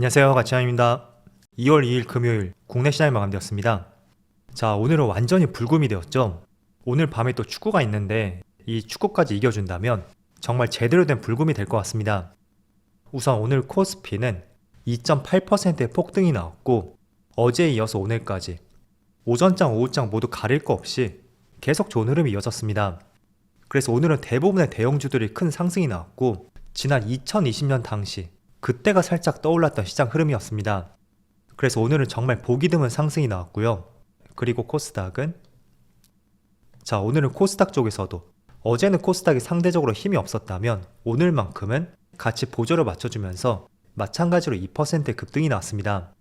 안녕하세요, 가치환입니다. 2월 2일 금요일 국내 시장이 마감되었습니다. 자, 오늘은 완전히 불금이 되었죠. 오늘 밤에 또 축구가 있는데 이 축구까지 이겨준다면 정말 제대로 된 불금이 될 것 같습니다. 우선 오늘 코스피는 2.8%의 폭등이 나왔고 어제에 이어서 오늘까지 오전장, 오후장 모두 가릴 거 없이 계속 좋은 흐름이 이어졌습니다. 그래서 오늘은 대부분의 대형주들이 큰 상승이 나왔고 지난 2020년 당시 그때가 살짝 떠올랐던 시장 흐름이었습니다. 그래서 오늘은 정말 보기 드문 상승이 나왔고요. 그리고 코스닥은 오늘은 코스닥 쪽에서도 어제는 코스닥이 상대적으로 힘이 없었다면 오늘만큼은 같이 보조를 맞춰주면서 마찬가지로 2%의 급등이 나왔습니다.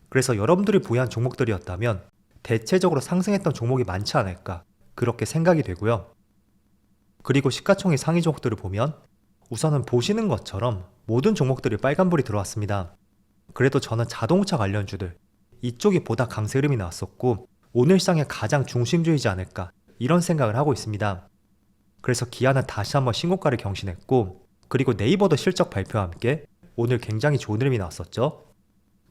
그래서 여러분들이 보유한 종목들이었다면 대체적으로 상승했던 종목이 많지 않을까 그렇게 생각이 되고요. 그리고 시가총액 상위 종목들을 보면 우선은 보시는 것처럼 모든 종목들이 빨간불이 들어왔습니다. 그래도 저는 자동차 관련주들 이쪽이 보다 강세 흐름이 나왔었고 오늘 시장의 가장 중심주이지 않을까 이런 생각을 하고 있습니다. 그래서 기아는 다시 한번 신고가를 경신했고 그리고 네이버도 실적 발표와 함께 오늘 굉장히 좋은 흐름이 나왔었죠.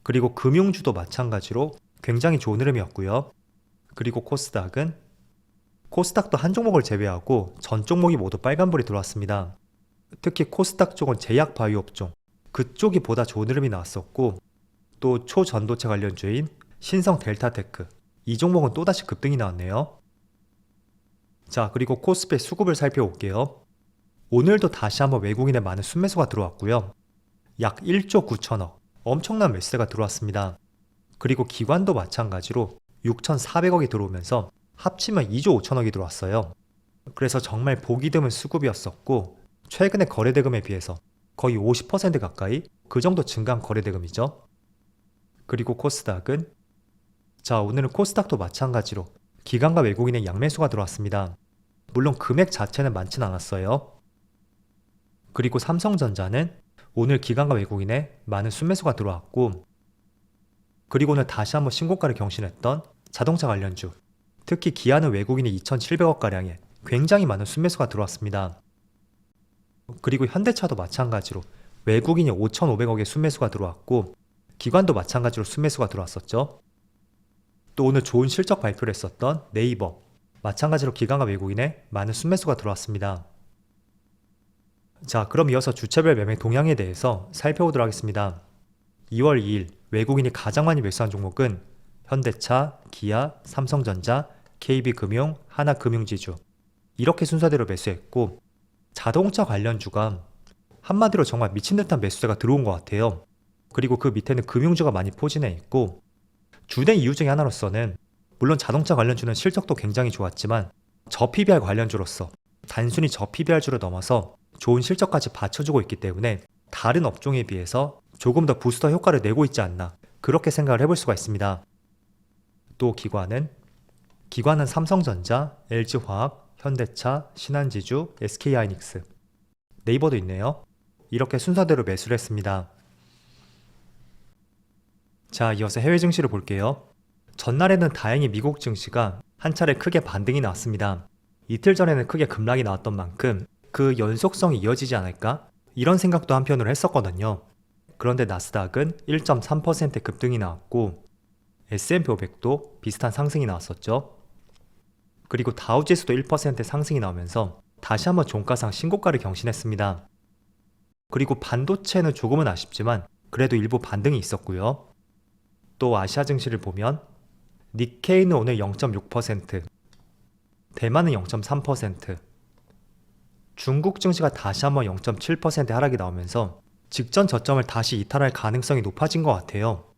그리고 금융주도 마찬가지로 굉장히 좋은 흐름이었고요. 그리고 코스닥도 한 종목을 제외하고 전 종목이 모두 빨간불이 들어왔습니다. 특히 코스닥 쪽은 제약 바이오 업종 그쪽이 보다 좋은 흐름이 나왔었고 또 초전도체 관련주인 신성 델타테크 이 종목은 또다시 급등이 나왔네요. 자, 그리고 코스피의 수급을 살펴볼게요. 오늘도 다시 한번 외국인의 많은 순매수가 들어왔고요. 약 1조 9천억 엄청난 매수세가 들어왔습니다. 그리고 기관도 마찬가지로 6,400억이 들어오면서 합치면 2조 5천억이 들어왔어요. 그래서 정말 보기 드문 수급이었었고 최근의 거래대금에 비해서 거의 50% 가까이 그 정도 증가한 거래대금이죠. 그리고 코스닥은 오늘은 코스닥도 마찬가지로 기관과 외국인의 양매수가 들어왔습니다. 물론 금액 자체는 많진 않았어요. 그리고 삼성전자는 오늘 기관과 외국인의 많은 순매수가 들어왔고 그리고 오늘 다시 한번 신고가를 경신했던 자동차 관련주 특히 기아는 외국인이 2,700억가량의 굉장히 많은 순매수가 들어왔습니다. 그리고 현대차도 마찬가지로 외국인이 5,500억의 순매수가 들어왔고 기관도 마찬가지로 순매수가 들어왔었죠. 또 오늘 좋은 실적 발표를 했었던 네이버 마찬가지로 기관과 외국인의 많은 순매수가 들어왔습니다. 자, 그럼 이어서 주체별 매매 동향에 대해서 살펴보도록 하겠습니다. 2월 2일 외국인이 가장 많이 매수한 종목은 현대차, 기아, 삼성전자, KB금융, 하나금융지주 이렇게 순서대로 매수했고 자동차 관련주가 한마디로 정말 미친 듯한 매수세가 들어온 것 같아요. 그리고 그 밑에는 금융주가 많이 포진해 있고 주된 이유 중에 하나로서는 물론 자동차 관련주는 실적도 굉장히 좋았지만 저PBR 관련주로서 단순히 저PBR주를 넘어서 좋은 실적까지 받쳐주고 있기 때문에 다른 업종에 비해서 조금 더 부스터 효과를 내고 있지 않나 그렇게 생각을 해볼 수가 있습니다. 또 기관은 삼성전자, LG화학, 현대차, 신한지주, SK하이닉스, 네이버도 있네요. 이렇게 순서대로 매수를 했습니다. 자, 이어서 해외 증시를 볼게요. 전날에는 다행히 미국 증시가 한 차례 크게 반등이 나왔습니다. 이틀 전에는 크게 급락이 나왔던 만큼 그 연속성이 이어지지 않을까? 이런 생각도 한편으로 했었거든요. 그런데 나스닥은 1.3% 급등이 나왔고 S&P 500도 비슷한 상승이 나왔었죠. 그리고 다우지수도 1% 상승이 나오면서 다시 한번 종가상 신고가를 경신했습니다. 그리고 반도체는 조금은 아쉽지만 그래도 일부 반등이 있었고요. 또 아시아 증시를 보면 니케이는 오늘 0.6%, 대만은 0.3%, 중국 증시가 다시 한번 0.7% 하락이 나오면서 직전 저점을 다시 이탈할 가능성이 높아진 것 같아요.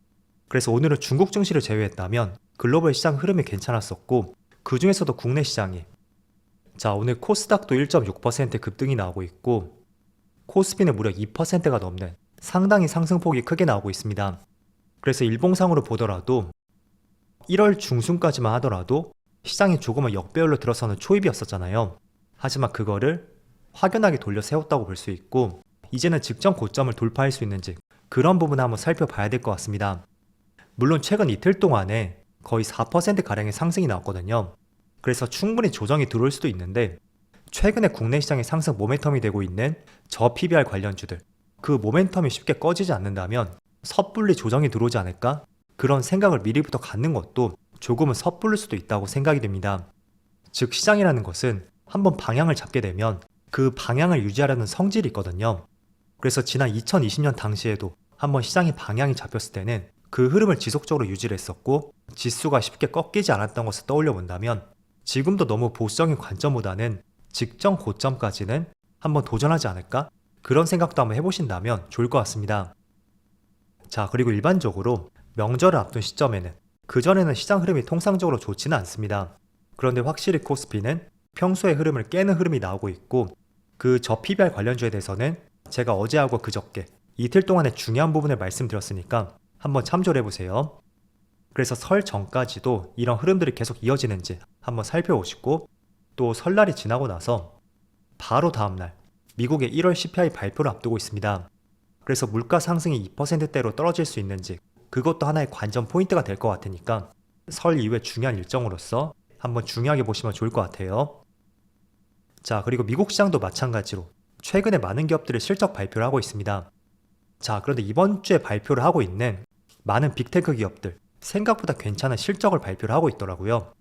그래서 오늘은 중국 증시를 제외했다면 글로벌 시장 흐름이 괜찮았었고 그 중에서도 국내 시장이 오늘 코스닥도 1.6% 급등이 나오고 있고 코스피는 무려 2%가 넘는 상당히 상승폭이 크게 나오고 있습니다. 그래서 일봉상으로 보더라도 1월 중순까지만 하더라도 시장이 조금은 역배열로 들어서는 초입이었었잖아요. 하지만 그거를 확연하게 돌려 세웠다고 볼 수 있고 이제는 직전 고점을 돌파할 수 있는지 그런 부분을 한번 살펴봐야 될 것 같습니다. 물론 최근 이틀 동안에 거의 4%가량의 상승이 나왔거든요. 그래서 충분히 조정이 들어올 수도 있는데 최근에 국내 시장의 상승 모멘텀이 되고 있는 저PBR 관련주들 그 모멘텀이 쉽게 꺼지지 않는다면 섣불리 조정이 들어오지 않을까? 그런 생각을 미리부터 갖는 것도 조금은 섣부를 수도 있다고 생각이 됩니다. 즉 시장이라는 것은 한번 방향을 잡게 되면 그 방향을 유지하려는 성질이 있거든요. 그래서 지난 2020년 당시에도 한번 시장의 방향이 잡혔을 때는 그 흐름을 지속적으로 유지를 했었고 지수가 쉽게 꺾이지 않았던 것을 떠올려 본다면 지금도 너무 보수적인 관점보다는 직전 고점까지는 한번 도전하지 않을까? 그런 생각도 한번 해보신다면 좋을 것 같습니다. 자, 그리고 일반적으로 명절을 앞둔 시점에는 그전에는 시장 흐름이 통상적으로 좋지는 않습니다. 그런데 확실히 코스피는 평소의 흐름을 깨는 흐름이 나오고 있고 그 저PBR 관련주에 대해서는 제가 어제하고 그저께 이틀 동안의 중요한 부분을 말씀드렸으니까 한번 참조를 해보세요. 그래서 설 전까지도 이런 흐름들이 계속 이어지는지 한번 살펴보시고 또 설날이 지나고 나서 바로 다음날 미국의 1월 CPI 발표를 앞두고 있습니다. 그래서 물가 상승이 2%대로 떨어질 수 있는지 그것도 하나의 관전 포인트가 될 것 같으니까 설 이후에 중요한 일정으로서 한번 중요하게 보시면 좋을 것 같아요. 자, 그리고 미국 시장도 마찬가지로 최근에 많은 기업들이 실적 발표를 하고 있습니다. 자, 그런데 이번 주에 발표를 하고 있는 많은 빅테크 기업들 생각보다 괜찮은 실적을 발표를 하고 있더라고요.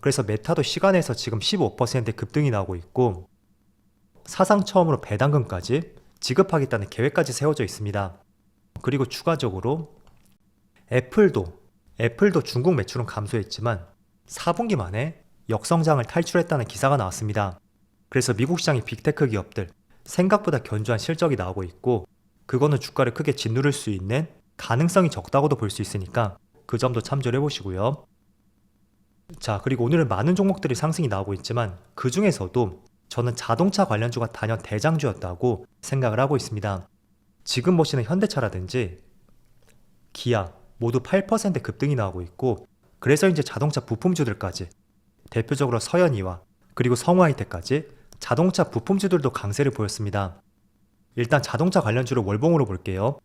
그래서 메타도 시간에서 지금 15% 급등이 나오고 있고 사상 처음으로 배당금까지 지급하겠다는 계획까지 세워져 있습니다. 그리고 추가적으로 애플도 중국 매출은 감소했지만 4분기 만에 역성장을 탈출했다는 기사가 나왔습니다. 그래서 미국 시장의 빅테크 기업들 생각보다 견조한 실적이 나오고 있고 그거는 주가를 크게 짓누를 수 있는 가능성이 적다고도 볼 수 있으니까 그 점도 참조를 해보시고요. 자, 그리고 오늘은 많은 종목들이 상승이 나오고 있지만 그 중에서도 저는 자동차 관련주가 단연 대장주였다고 생각을 하고 있습니다. 지금 보시는 현대차라든지 기아 모두 8% 급등이 나오고 있고 그래서 이제 자동차 부품주들까지 대표적으로 서현이와 그리고 성우하이텍까지 자동차 부품주들도 강세를 보였습니다. 일단 자동차 관련주를 월봉으로 볼게요.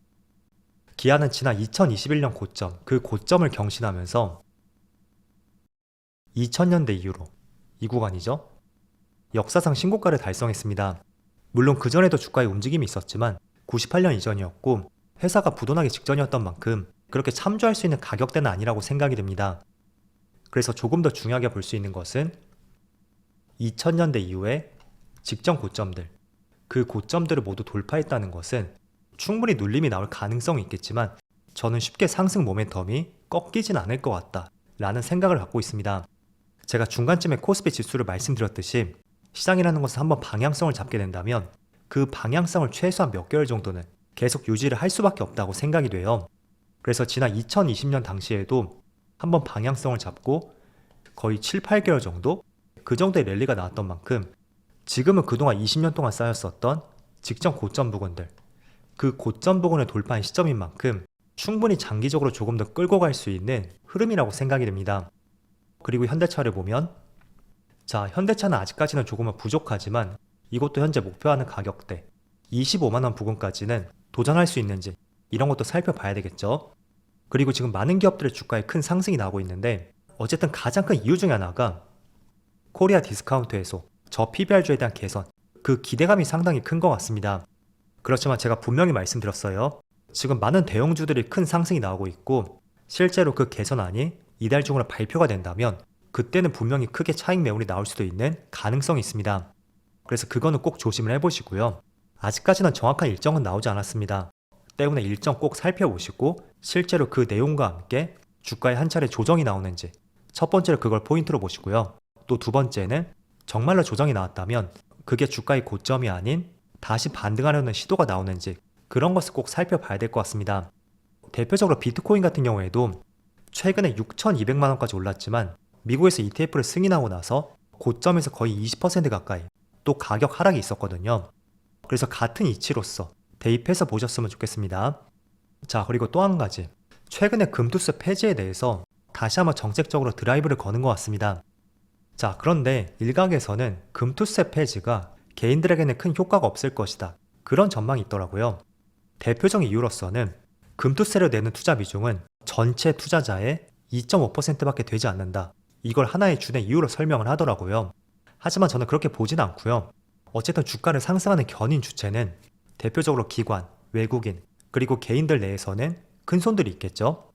기아는 지난 2021년 고점, 그 고점을 경신하면서 2000년대 이후로 이 구간이죠. 역사상 신고가를 달성했습니다. 물론 그전에도 주가의 움직임이 있었지만 98년 이전이었고 회사가 부도나기 직전이었던 만큼 그렇게 참조할 수 있는 가격대는 아니라고 생각이 됩니다. 그래서 조금 더 중요하게 볼 수 있는 것은 2000년대 이후에 직전 고점들, 그 고점들을 모두 돌파했다는 것은 충분히 눌림이 나올 가능성이 있겠지만 저는 쉽게 상승 모멘텀이 꺾이진 않을 것 같다 라는 생각을 갖고 있습니다. 제가 중간쯤에 코스피 지수를 말씀드렸듯이 시장이라는 것은 한번 방향성을 잡게 된다면 그 방향성을 최소한 몇 개월 정도는 계속 유지를 할 수밖에 없다고 생각이 돼요. 그래서 지난 2020년 당시에도 한번 방향성을 잡고 거의 7, 8개월 정도? 그 정도의 랠리가 나왔던 만큼 지금은 그동안 20년 동안 쌓였었던 직전 고점 부근들, 그 고점 부근을 돌파한 시점인 만큼 충분히 장기적으로 조금 더 끌고 갈 수 있는 흐름이라고 생각이 됩니다. 그리고 현대차를 보면 자, 현대차는 아직까지는 조금은 부족하지만 이것도 현재 목표하는 가격대 25만원 부근까지는 도전할 수 있는지 이런 것도 살펴봐야 되겠죠. 그리고 지금 많은 기업들의 주가에 큰 상승이 나오고 있는데 어쨌든 가장 큰 이유 중에 하나가 코리아 디스카운트에서 저 PBR주에 대한 개선, 그 기대감이 상당히 큰 것 같습니다. 그렇지만 제가 분명히 말씀드렸어요. 지금 많은 대형주들이 큰 상승이 나오고 있고 실제로 그 개선안이 이달 중으로 발표가 된다면 그때는 분명히 크게 차익 매물이 나올 수도 있는 가능성이 있습니다. 그래서 그거는 꼭 조심을 해보시고요. 아직까지는 정확한 일정은 나오지 않았습니다. 때문에 일정 꼭 살펴보시고 실제로 그 내용과 함께 주가에 한 차례 조정이 나오는지 첫 번째로 그걸 포인트로 보시고요. 또 두 번째는 정말로 조정이 나왔다면 그게 주가의 고점이 아닌 다시 반등하려는 시도가 나오는지 그런 것을 꼭 살펴봐야 될 것 같습니다. 대표적으로 비트코인 같은 경우에도 최근에 6,200만원까지 올랐지만 미국에서 ETF를 승인하고 나서 고점에서 거의 20% 가까이 또 가격 하락이 있었거든요. 그래서 같은 이치로서 대입해서 보셨으면 좋겠습니다. 자, 그리고 또 한 가지, 최근에 금투세 폐지에 대해서 다시 한번 정책적으로 드라이브를 거는 것 같습니다. 자, 그런데 일각에서는 금투세 폐지가 개인들에게는 큰 효과가 없을 것이다, 그런 전망이 있더라고요. 대표적인 이유로서는 금투세를 내는 투자 비중은 전체 투자자의 2.5%밖에 되지 않는다, 이걸 하나의 주된 이유로 설명을 하더라고요. 하지만 저는 그렇게 보진 않고요. 어쨌든 주가를 상승하는 견인 주체는 대표적으로 기관, 외국인, 그리고 개인들 내에서는 큰손들이 있겠죠.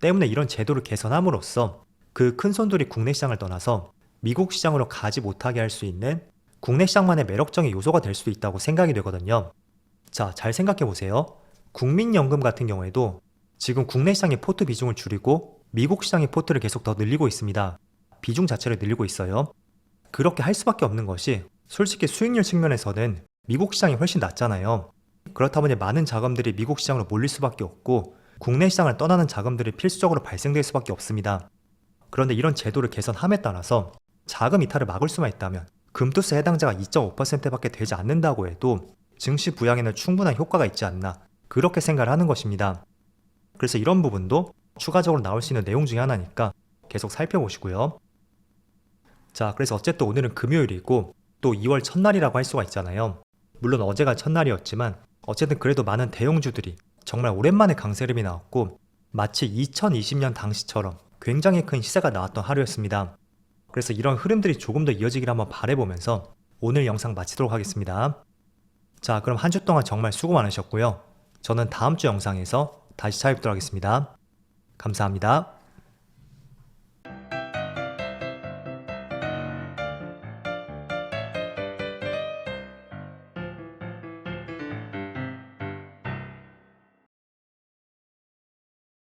때문에 이런 제도를 개선함으로써 그 큰손들이 국내 시장을 떠나서 미국 시장으로 가지 못하게 할 수 있는 국내 시장만의 매력적인 요소가 될 수도 있다고 생각이 되거든요. 자, 잘 생각해 보세요. 국민연금 같은 경우에도 지금 국내 시장의 포트 비중을 줄이고 미국 시장의 포트를 계속 더 늘리고 있습니다. 비중 자체를 늘리고 있어요. 그렇게 할 수밖에 없는 것이 솔직히 수익률 측면에서는 미국 시장이 훨씬 낮잖아요. 그렇다 보니 많은 자금들이 미국 시장으로 몰릴 수밖에 없고 국내 시장을 떠나는 자금들이 필수적으로 발생될 수밖에 없습니다. 그런데 이런 제도를 개선함에 따라서 자금 이탈을 막을 수만 있다면 금투세 해당자가 2.5%밖에 되지 않는다고 해도 증시 부양에는 충분한 효과가 있지 않나 그렇게 생각을 하는 것입니다. 그래서 이런 부분도 추가적으로 나올 수 있는 내용 중에 하나니까 계속 살펴보시고요. 자, 그래서 어쨌든 오늘은 금요일이고 또 2월 첫날이라고 할 수가 있잖아요. 물론 어제가 첫날이었지만 어쨌든 그래도 많은 대형주들이 정말 오랜만에 강세 흐름이 나왔고 마치 2020년 당시처럼 굉장히 큰 시세가 나왔던 하루였습니다. 그래서 이런 흐름들이 조금 더 이어지기를 한번 바라보면서 오늘 영상 마치도록 하겠습니다. 자, 그럼 한 주 동안 정말 수고 많으셨고요. 저는 다음 주 영상에서 다시 찾아뵙도록 하겠습니다. 감사합니다.